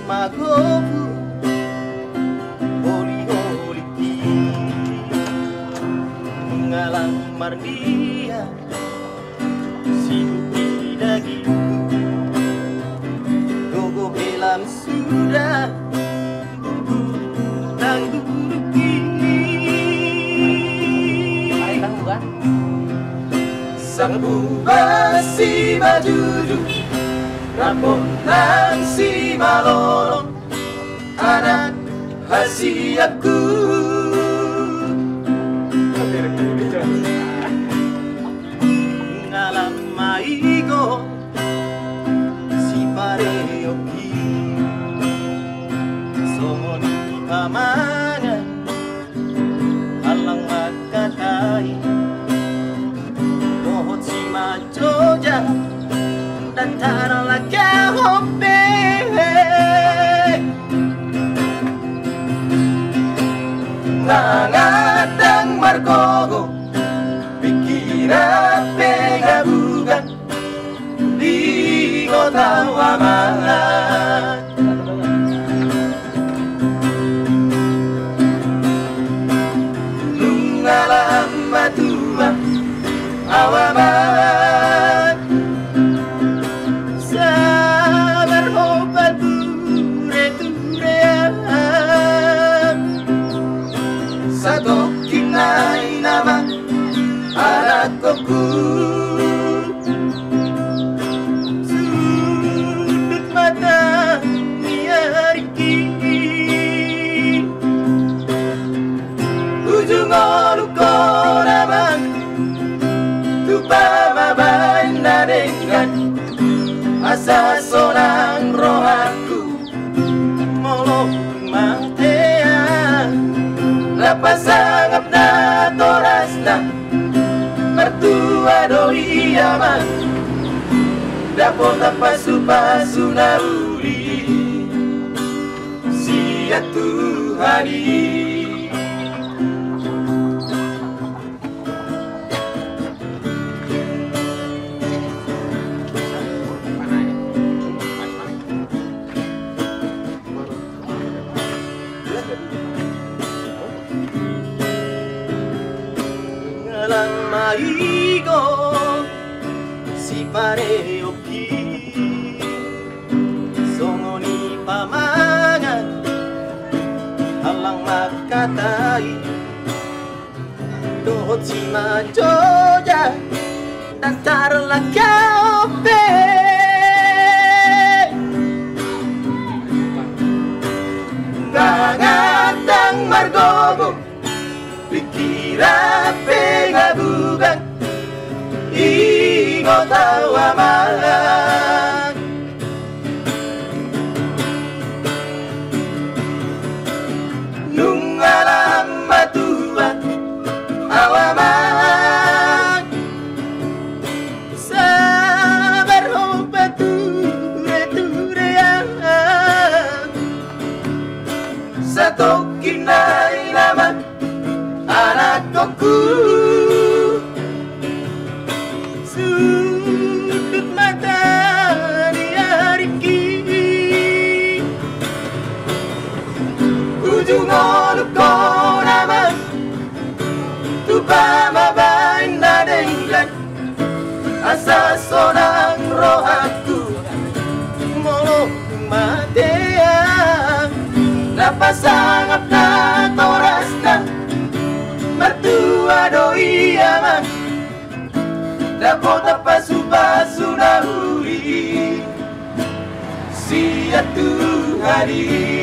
Magobu holi-holi ngalamar dia sibuk lagi gogo bilang sudah tangguki sang bubasi majuju Ramponan si malolong anak hasiaku ngalam maigo si pareoki somoni pamangan halang makatai dohot si majoja dan taruhlah kau nangatang margogo pikiran pegabugan di kota Wamalan lungalam matua awaman Kinai nama anakku sudut mata niariki ujung oluko nama tupa mabain dengan asa sonang rohaku molok pasangap na toras na mertua doi aman dapot pasu-pasu na uli siya Tuhani lang maigo si pareoki songoni pamangan halang makatai dohot si majoja dan taruhlah kau nangatang margogo pikiran pegabugan i kota Wamalan nung alam matua awaman sabar hobat ture-turean satu kinai nama anakku sudut mata niariki ujung oluko nama tupa mabain dengan asa sonang rohaku molok matea napasangap na toras na mertua doi aman dapot pasu-pasu na uli siya Tuhani